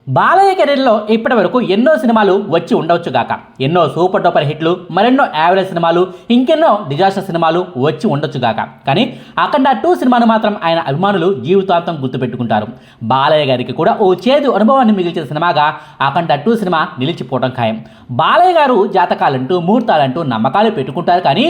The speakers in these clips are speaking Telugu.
బాలయ్య కెరీర్లో ఇప్పటి వరకు ఎన్నో సినిమాలు వచ్చి ఉండవచ్చు గాక, ఎన్నో సూపర్ డూపర్ హిట్లు, మరెన్నో యావరేజ్ సినిమాలు, ఇంకెన్నో డిజాస్టర్ సినిమాలు వచ్చి ఉండొచ్చు గాక. కానీ అఖండ 2 సినిమాను మాత్రం ఆయన అభిమానులు జీవితాంతం గుర్తుపెట్టుకుంటారు. బాలయ్య గారికి కూడా ఓ చేదు అనుభవాన్ని మిగిల్చిన సినిమాగా అఖండ 2 సినిమా నిలిచిపోవడం ఖాయం. బాలయ్య గారు జాతకాలంటూ ముహూర్తాలంటూ నమ్మకాలు పెట్టుకుంటారు, కానీ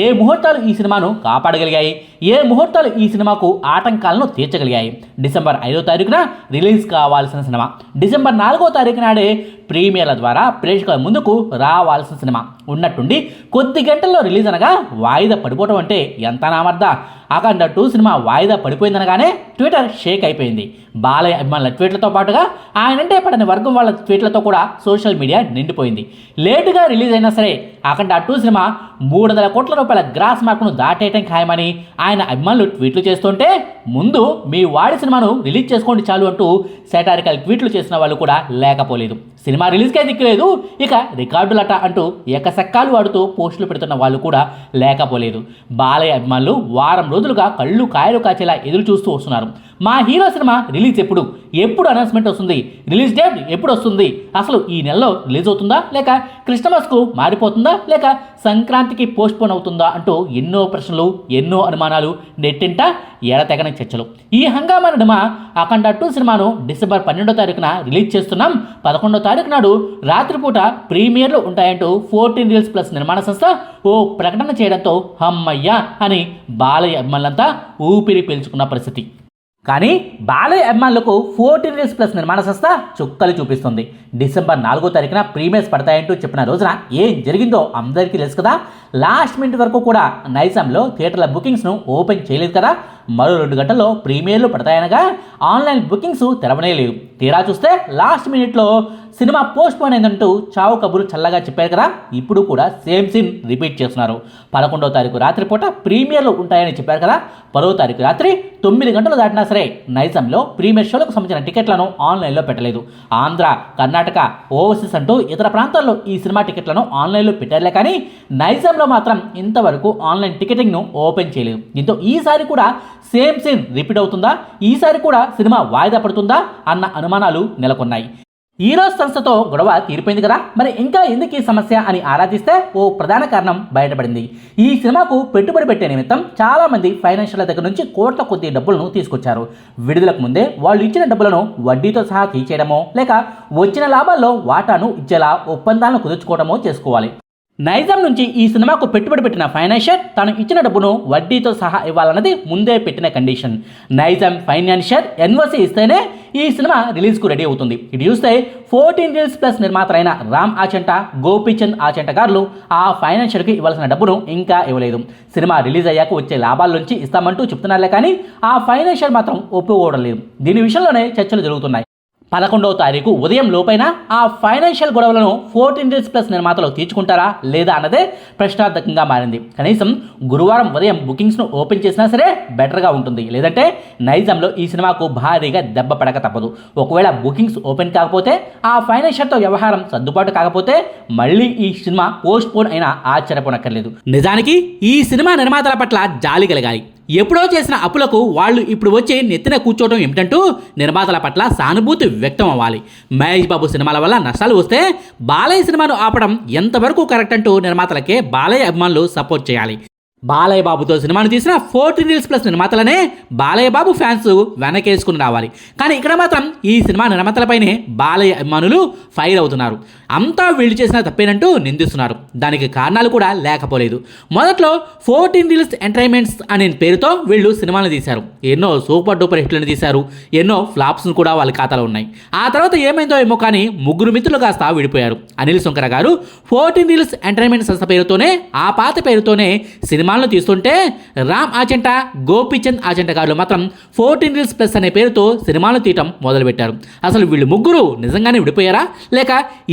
ఏ ముహూర్తాలు ఈ సినిమాను కాపాడగలిగాయి, ఏ ముహూర్తాలు ఈ సినిమాకు ఆటంకాలను తీర్చగలిగాయి? డిసెంబర్ 5వ తారీఖున రిలీజ్ కావాల్సిన సినిమా డిసెంబర్ 4వ తారీఖు నాడే ప్రీమియర్ల ద్వారా ప్రేక్షకుల ముందుకు రావాల్సిన సినిమా ఉన్నట్టుండి కొద్ది గంటల్లో రిలీజ్ అనగా వాయిదా పడిపోవడం అంటే ఎంత నామర్దా. అఖండ 2 సినిమా వాయిదా పడిపోయిందనగానే ట్విట్టర్ షేక్ అయిపోయింది. బాలయ్య అభిమానుల ట్వీట్లతో పాటుగా ఆయనంటే పడని వర్గం వాళ్ళ ట్వీట్లతో కూడా సోషల్ మీడియా నిండిపోయింది. లేటుగా రిలీజ్ అయినా సరే అఖండ 2 సినిమా 300 కోట్ల రూపాయల గ్రాస్ మార్కును దాటేయటం ఖాయమని ఆయన అభిమానులు ట్వీట్లు చేస్తుంటే, ముందు మీ వాడి సినిమాను రిలీజ్ చేసుకోండి చాలు అంటూ సెటారికల్ ట్వీట్లు చేసిన వాళ్ళు కూడా లేకపోలేదు. సినిమా రిలీజ్కే దిక్కులేదు, ఇక రికార్డులట అంటూ ఏకసక్కాలు వాడుతూ పోస్టులు పెడుతున్న వాళ్ళు కూడా లేకపోలేదు. బాలయ్య అభిమానులు వారం రోజులుగా కళ్ళు కాయలు కాచేలా ఎదురు చూస్తూ వస్తున్నారు. మా హీరో సినిమా రిలీజ్ ఎప్పుడు అనౌన్స్మెంట్ వస్తుంది, రిలీజ్ డేట్ ఎప్పుడు వస్తుంది, అసలు ఈ నెలలో రిలీజ్ అవుతుందా, లేక క్రిస్టమస్కు మారిపోతుందా, లేక సంక్రాంతికి పోస్ట్పోన్ అవుతుందా అంటూ ఎన్నో ప్రశ్నలు, ఎన్నో అనుమానాలు, నెట్టింట ఎడతెగని చర్చలు. ఈ హంగామా నడుమ అఖండ 2 సినిమాను డిసెంబర్ 12వ తారీఖున రిలీజ్ చేస్తున్నాం, 11వ తారీఖు నాడు రాత్రిపూట ప్రీమియర్లు ఉంటాయంటూ 14 రీల్స్ ప్లస్ నిర్మాణ సంస్థ ఓ ప్రకటన చేయడంతో హమ్మయ్యా అని బాలయ్య అభిమానులంతా ఊపిరి పీల్చుకున్న పరిస్థితి. కానీ బాలయ్య అభిమానులకు 14 రీల్స్ ప్లస్ నిర్మాణ సంస్థ చుక్కలు చూపిస్తుంది. డిసెంబర్ 4వ తారీఖున ప్రీమియర్స్ పడతాయంటూ చెప్పిన రోజున ఏం జరిగిందో అందరికీ తెలుసు కదా. లాస్ట్ మినిట్ వరకు కూడా నైజాంలో థియేటర్ల బుకింగ్స్ను ఓపెన్ చేయలేదు కదా. మరో 2 గంటల్లో ప్రీమియర్లు పడతాయనగా ఆన్లైన్ బుకింగ్స్ తెరవనే లేదు. తీరా చూస్తే లాస్ట్ మినిట్లో సినిమా పోస్ట్ పోన్ అయిందంటూ చావు కబురు చల్లగా చెప్పారు కదా. ఇప్పుడు కూడా సేమ్ సీన్ రిపీట్ చేస్తున్నారు. 11వ తారీఖు రాత్రిపూట ప్రీమియర్లు ఉంటాయని చెప్పారు కదా. 10వ తారీఖు రాత్రి 9 గంటలు దాటినా సరే నైజాంలో ప్రీమియర్ షోలకు సంబంధించిన టికెట్లను ఆన్లైన్లో పెట్టలేదు. ఆంధ్ర, కర్ణాటక, ఓవర్సీస్ అంటూ ఇతర ప్రాంతాల్లో ఈ సినిమా టికెట్లను ఆన్లైన్లో పెట్టారులే, కానీ నైజాంలో మాత్రం ఇంతవరకు ఆన్లైన్ టికెటింగ్ను ఓపెన్ చేయలేదు. దీంతో ఈసారి కూడా సేమ్ సీన్ రిపీట్ అవుతుందా, ఈసారి కూడా సినిమా వాయిదా పడుతుందా అన్న అనుమానాలు నెలకొన్నాయి. ఈరోజు సంస్థతో గొడవ తీరిపోయింది కదా, మరి ఇంకా ఎందుకు ఈ సమస్య అని ఆరాధిస్తే ఓ ప్రధాన కారణం బయటపడింది. ఈ సినిమాకు పెట్టుబడి పెట్టే నిమిత్తం చాలా మంది ఫైనాన్షియల్ దగ్గర నుంచి కోట్ల కొద్ది డబ్బులను తీసుకొచ్చారు. విడుదలకు ముందే వాళ్ళు ఇచ్చిన డబ్బులను వడ్డీతో సహా తీసేయడమో, లేక వచ్చిన లాభాల్లో వాటాను ఇచ్చేలా ఒప్పందాలను కుదుర్చుకోవడమో చేసుకోవాలి. నైజాం నుంచి ఈ సినిమాకు పెట్టుబడి పెట్టిన ఫైనాన్షియర్ తను ఇచ్చిన డబ్బును వడ్డీతో సహా ఇవ్వాలన్నది ముందే పెట్టిన కండిషన్. నైజాం ఫైనాన్షియర్ ఎన్ఓసి ఇస్తేనే ఈ సినిమా రిలీజ్కు రెడీ అవుతుంది. ఇది చూస్తే 14 రీల్స్ ప్లస్ నిర్మాతలైన రామ్ ఆచంట, గోపీచంద్ ఆచంట గారు ఆ ఫైనాన్షియర్కి ఇవ్వాల్సిన డబ్బును ఇంకా ఇవ్వలేదు. సినిమా రిలీజ్ అయ్యాక వచ్చే లాభాల నుంచి ఇస్తామంటూ చెప్తున్నారులే, కానీ ఆ ఫైనాన్షియర్ మాత్రం ఒప్పుకోవడం లేదు. దీని విషయంలోనే చర్చలు జరుగుతున్నాయి. 11వ తారీఖు ఉదయం లోపైన ఆ ఫైనాన్షియల్ గొడవలను 14 రీల్స్ ప్లస్ నిర్మాతలు తీర్చుకుంటారా లేదా అన్నదే ప్రశ్నార్థకంగా మారింది. కనీసం గురువారం ఉదయం బుకింగ్స్ను ఓపెన్ చేసినా సరే బెటర్గా ఉంటుంది. లేదంటే నైజాంలో ఈ సినిమాకు భారీగా దెబ్బ పడక తప్పదు. ఒకవేళ బుకింగ్స్ ఓపెన్ కాకపోతే, ఆ ఫైనాన్షియర్తో వ్యవహారం సర్దుబాటు కాకపోతే మళ్ళీ ఈ సినిమా పోస్ట్ పోన్ అయినా ఆశ్చర్యపోనక్కర్లేదు. నిజానికి ఈ సినిమా నిర్మాతల పట్ల జాలి కలగాలి. ఎప్పుడో చేసిన అప్పులకు వాళ్ళు ఇప్పుడు వచ్చి నెత్తిన కూర్చోవడం ఏమిటంటూ నిర్మాతల పట్ల సానుభూతి వ్యక్తం అవ్వాలి. మహేష్ బాబు సినిమాల వల్ల నష్టాలు వస్తే బాలయ్య సినిమాను ఆపడం ఎంతవరకు కరెక్ట్ అంటూ నిర్మాతలకే బాలయ్య అభిమానులు సపోర్ట్ చేయాలి. బాలయ్య బాబుతో సినిమాను తీసిన 14 reels plus నిర్మాతలనే Balayya Babu fans వెనకేసుకుని రావాలి. కానీ ఇక్కడ మాత్రం ఈ సినిమా నిర్మాతలపైనే బాలయ్య అభిమానులు ఫైర్ అవుతున్నారు. అంతా వీళ్ళు చేసిన తప్పేనంటూ నిందిస్తున్నారు. దానికి కారణాలు కూడా లేకపోలేదు. మొదట్లో 14 రీల్స్ ఎంటర్టైన్మెంట్స్ అనే పేరుతో వీళ్ళు సినిమాలను తీశారు. ఎన్నో సూపర్ డూపర్ హిట్లను తీశారు. ఎన్నో ఫ్లాప్స్ను కూడా వాళ్ళ ఖాతాలో ఉన్నాయి. ఆ తర్వాత ఏమైందో ఏమో కానీ ముగ్గురు మిత్రులు కాస్త విడిపోయారు. అనిల్ సుంకర గారు 14 రీల్స్ ఎంటర్టైన్మెంట్ సంస్థ పేరుతోనే, ఆ పాత పేరుతోనే సినిమాలను తీస్తుంటే, రామ్ ఆచంట, గోపీచంద్ ఆచంట గారు మాత్రం 14 రీల్స్ ప్లస్ అనే పేరుతో సినిమాలను తీయటం మొదలుపెట్టారు. అసలు వీళ్ళు ముగ్గురు నిజంగానే విడిపోయారా, లేక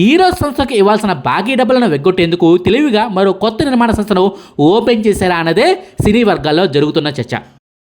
ఈరోజు సంస్థకు ఇవ్వాల్సిన బాకీ డబ్బులను వెగ్గొట్టేందుకు తెలివిగా మరో కొత్త నిర్మాణ సంస్థను ఓపెన్ చేశారా అన్నదే సినీ వర్గాల్లో జరుగుతున్న చర్చ.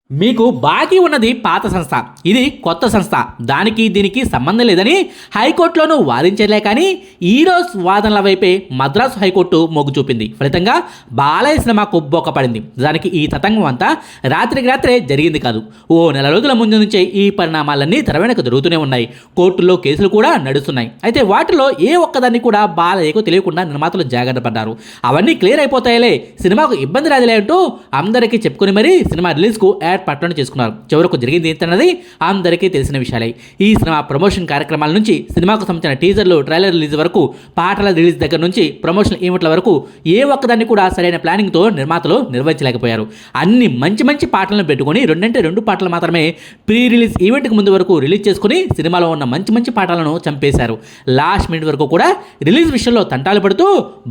మీకు బాకీ ఉన్నది పాత సంస్థ, ఇది కొత్త సంస్థ, దానికి దీనికి సంబంధం లేదని హైకోర్టులోనూ వాదించలే. కానీ ఈరోజు వాదనల వైపే మద్రాసు హైకోర్టు మొగ్గు చూపింది. ఫలితంగా బాలయ్య సినిమాకు బొక్కపడింది. దానికి ఈ తతంగం అంతా రాత్రికి రాత్రే జరిగింది కాదు. ఓ నెల రోజుల ముందు నుంచే ఈ పరిణామాలన్నీ తెరవెనక జరుగుతూనే ఉన్నాయి. కోర్టుల్లో కేసులు కూడా నడుస్తున్నాయి. అయితే వాటిలో ఏ ఒక్కదాన్ని కూడా బాలయ్యకు తెలియకుండా నిర్మాతలు జాగ్రత్త పడ్డారు. అవన్నీ క్లియర్ అయిపోతాయిలే, సినిమాకు ఇబ్బంది రాదులే అంటూ అందరికీ చెప్పుకుని మరీ సినిమా రిలీజ్కు పట్టణ చేసుకున్నారు. చివరకు జరిగింది ఏంటన్నది అందరికీ తెలిసిన విషయాలే. ఈ సినిమా ప్రమోషన్ కార్యక్రమాల నుంచి సినిమాకు సంబంధించిన టీజర్లు, ట్రైలర్ రిలీజ్ వరకు, పాటల రిలీజ్ దగ్గర నుంచి ప్రమోషన్ ఈవెంట్ల వరకు ఏ ఒక్కదాన్ని కూడా సరైన ప్లానింగ్తో నిర్మాతలు నిర్వహించలేకపోయారు. అన్ని మంచి మంచి పాటలను పెట్టుకుని 2 పాటలు మాత్రమే ప్రీ రిలీజ్ ఈవెంట్కి ముందు వరకు రిలీజ్ చేసుకుని సినిమాలో ఉన్న మంచి మంచి పాటలను చంపేశారు. లాస్ట్ మినిట్ వరకు కూడా రిలీజ్ విషయంలో తంటాలు పడుతూ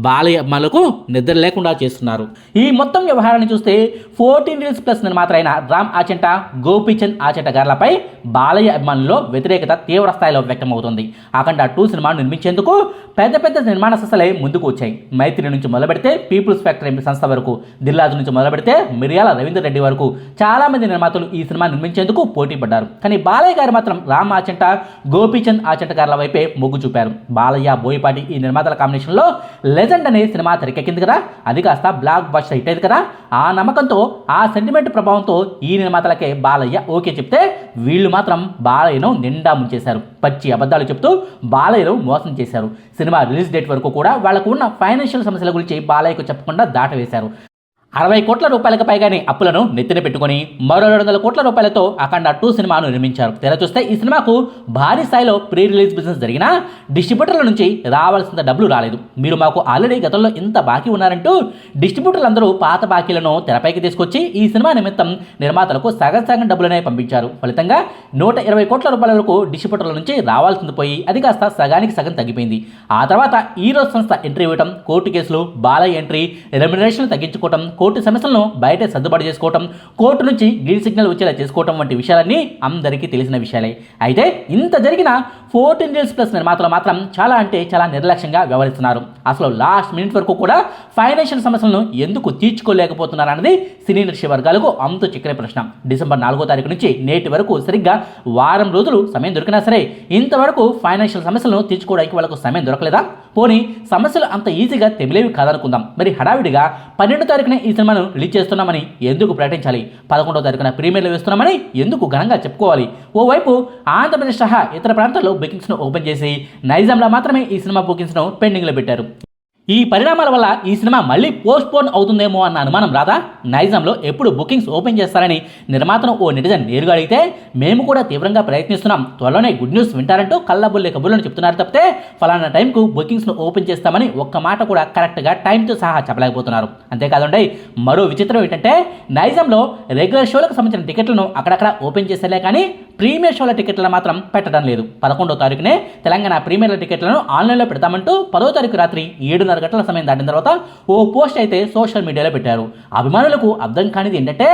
బాలయ్య అమ్మాలకు నిద్ర లేకుండా చేస్తున్నారు. ఈ మొత్తం వ్యవహారాన్ని చూస్తే 14 రీల్స్ ప్లస్ నిర్మాతలైన రామ్ ఆచంట, గోపీచంద్ ఆచంట గార్లపై బాలయ్య అభిమానుల్లో వ్యతిరేకత తీవ్ర స్థాయిలో వ్యక్తమవుతుంది. అఖండ 2 సినిమాను నిర్మించేందుకు పెద్ద పెద్ద నిర్మాణ సంస్థలే ముందుకు వచ్చాయి. మైత్రి నుంచి మొదలుపెడితే పీపుల్స్ ఫ్యాక్టరీ సంస్థ వరకు, దిల్లాజ్ నుంచి మొదలుపెడితే మిర్యాల రవీందర్ రెడ్డి వరకు చాలా మంది నిర్మాతలు ఈ సినిమా నిర్మించేందుకు పోటీ పడ్డారు. కానీ బాలయ్య గారు మాత్రం రామ్ ఆచంట, గోపీచంద్ ఆచంట గార్ల వైపే మొగ్గు చూపారు. బాలయ్య, బోయపాటి ఈ నిర్మాతల కాంబినేషన్లో లెజెండ్ అనే సినిమా తెరకెక్కింది కదా, అది కాస్త బ్లాక్ బస్టర్ హిట్ అయింది కదా. ఆ నమ్మకంతో, ఆ సెంటిమెంట్ ప్రభావంతో ఈ నిర్మాతలకే బాలయ్య ఓకే చెప్తే వీళ్ళు మాత్రం బాలయ్యను నిండా ముంచేశారు. పచ్చి అబద్ధాలు చెప్తూ బాలయ్యను మోసం చేశారు. సినిమా రిలీజ్ డేట్ వరకు కూడా వాళ్లకు ఉన్న ఫైనాన్షియల్ సమస్యల గురించి బాలయ్యకు చెప్పకుండా దాటవేశారు. 60 కోట్ల రూపాయలకు పైగానే అప్పులను నెత్తిన పెట్టుకుని మరో 200 కోట్ల రూపాయలతో అఖండ 2 సినిమాను నిర్మించారు. తెర చూస్తే ఈ సినిమాకు భారీ స్థాయిలో ప్రీ రిలీజ్ బిజినెస్ జరిగినా డిస్ట్రిబ్యూటర్ల నుంచి రావాల్సిన డబ్బులు రాలేదు. మీరు మాకు ఆల్రెడీ గతంలో ఇంత బాకీ ఉన్నారంటూ డిస్ట్రిబ్యూటర్లందరూ పాత బాకీలను తెరపైకి తీసుకొచ్చి ఈ సినిమా నిమిత్తం నిర్మాతలకు సగం డబ్బులనే పంపించారు. ఫలితంగా 120 కోట్ల రూపాయల వరకు డిస్ట్రిబ్యూటర్ల నుంచి రావాల్సింది పోయి అది కాస్త సగానికి సగం తగ్గిపోయింది. ఆ తర్వాత ఈ రోజు సంస్థ ఎంట్రీ ఇవ్వడం, కోర్టు కేసులు, బాలయ్య ఎంట్రీ, రెమ్యునరేషన్ తగ్గించుకోవడం, కోర్టు సమస్యలను బయట సర్దుబాటు చేసుకోవటం, కోర్టు నుంచి గ్రీన్ సిగ్నల్ వచ్చేలా చేసుకోవటం వంటి విషయాలన్నీ అందరికీ తెలిసిన విషయాలే. అయితే ఇంత జరిగిన 14 రీల్స్ ప్లస్ నిర్మాతలు మాత్రం చాలా నిర్లక్ష్యంగా వ్యవహరిస్తున్నారు. అసలు లాస్ట్ మినిట్ వరకు కూడా ఫైనాన్షియల్ సమస్యలను ఎందుకు తీర్చుకోలేకపోతున్నారన్నది సినీ ఇండస్ట్రీ వర్గాలకు అంతు చిక్కని ప్రశ్న. డిసెంబర్ 4వ తారీఖు నుంచి నేటి వరకు సరిగ్గా వారం రోజులు సమయం దొరికినా సరే ఇంతవరకు ఫైనాన్షియల్ సమస్యలను తీర్చుకోవడానికి వాళ్ళకు సమయం దొరకలేదా? పోనీ సమస్యలు అంత ఈజీగా తెమిలేవి కాదనుకుందాం. మరి హడావిడిగా 12వ తారీఖున ఈ సినిమాను రిలీజ్ చేస్తున్నామని ఎందుకు ప్రకటించాలి? 11వ తారీఖున ప్రీమియర్లు వేస్తున్నామని ఎందుకు ఘనంగా చెప్పుకోవాలి? ఓవైపు ఆంధ్రప్రదేశ్ సహా ఇతర ప్రాంతాల్లో బుకింగ్స్ను ఓపెన్ చేసి నైజాంలో మాత్రమే ఈ సినిమా బుకింగ్స్ను పెండింగ్లో పెట్టారు. ఈ పరిణామాల వల్ల ఈ సినిమా మళ్ళీ పోస్ట్పోన్ అవుతుందేమో అన్న అనుమానం రాదా? నైజాంలో ఎప్పుడు బుకింగ్స్ ఓపెన్ చేస్తారని నిర్మాతను ఓ నెటిజన్ నేరుగా అడిగితే మేము కూడా తీవ్రంగా ప్రయత్నిస్తున్నాం, త్వరలోనే గుడ్ న్యూస్ వింటారంటూ కళ్ళబుల్లే కబుర్లను చెప్తున్నారు తప్పితే ఫలానా టైంకు బుకింగ్స్ను ఓపెన్ చేస్తామని ఒక్క మాట కూడా కరెక్ట్గా టైంతో సహా చెప్పలేకపోతున్నారు. అంతేకాదండి, మరో విచిత్రం ఏంటంటే నైజాంలో రెగ్యులర్ షోలకు సంబంధించిన టికెట్లను అక్కడక్కడ ఓపెన్ చేసేలే కానీ ప్రీమియర్ షోల టికెట్లను మాత్రం పెట్టడం లేదు. 11వ తారీఖునే తెలంగాణ ప్రీమియర్ల టికెట్లను ఆన్లైన్లో పెడతామంటూ 10వ తారీఖు రాత్రి 7:30 గంటల సమయం దాటిన తర్వాత ఓ పోస్ట్ అయితే సోషల్ మీడియాలో పెట్టారు. అభిమానులకు అర్థం కానిది ఏంటంటే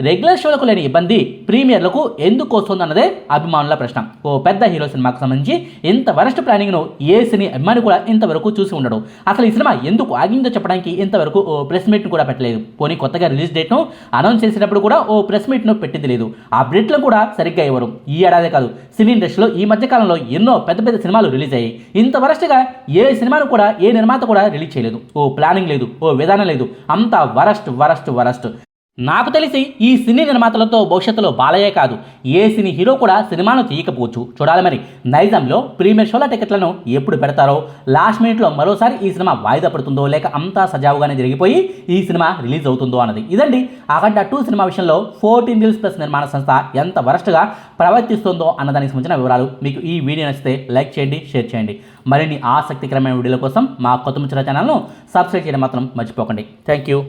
రెగ్యులర్ షోలకు లేని ఇబ్బంది ప్రీమియర్లకు ఎందుకు వస్తుందన్నదే అభిమానుల ప్రశ్న. ఓ పెద్ద హీరో సినిమాకు సంబంధించి ఇంత వరస్ట్ ప్లానింగ్ను ఏ సినీ అభిమాని కూడా ఇంతవరకు చూసి ఉండడు. అసలు ఈ సినిమా ఎందుకు ఆగిందో చెప్పడానికి ఇంతవరకు ఓ ప్రెస్ మీట్ను కూడా పెట్టలేదు. పోనీ కొత్తగా రిలీజ్ డేట్ను అనౌన్స్ చేసేటప్పుడు కూడా ఓ ప్రెస్ మీట్ను పెట్టింది లేదు. ఆ బ్రిడ్లు కూడా సరిగ్గా ఇవ్వరు. ఈ ఏడాదే కాదు, సినీ ఇండస్ట్రీలో ఈ మధ్యకాలంలో ఎన్నో పెద్ద సినిమాలు రిలీజ్ అయ్యాయి. ఇంత వరస్ట్గా ఏ సినిమాను కూడా ఏ నిర్మాత కూడా రిలీజ్ చేయలేదు. ఓ ప్లానింగ్ లేదు, ఓ విధానం లేదు, అంతా వరస్ట్. నాకు తెలిసి ఈ సినీ నిర్మాతలతో భవిష్యత్తులో బాలయ్యే కాదు ఏ సినీ హీరో కూడా సినిమాను తీయకపోవచ్చు. చూడాలి మరి నైజాంలో ప్రీమియర్ షోల టికెట్లను ఎప్పుడు పెడతారో, లాస్ట్ మినిట్లో మరోసారి ఈ సినిమా వాయిదా పడుతుందో లేక అంతా సజావుగానే జరిగిపోయి ఈ సినిమా రిలీజ్ అవుతుందో అన్నది. ఇదండి అఖండ 2 సినిమా విషయంలో 14 రీల్స్ ప్లస్ నిర్మాణ సంస్థ ఎంత వరస్ట్గా ప్రవర్తిస్తుందో అన్నదానికి సంబంధించిన వివరాలు. మీకు ఈ వీడియో నచ్చితే లైక్ చేయండి, షేర్ చేయండి. మరిన్ని ఆసక్తికరమైన వీడియోల కోసం మా కొత్త ముచ్చట ఛానల్ను సబ్స్క్రైబ్ చేయడం మాత్రం మర్చిపోకండి. Thank you.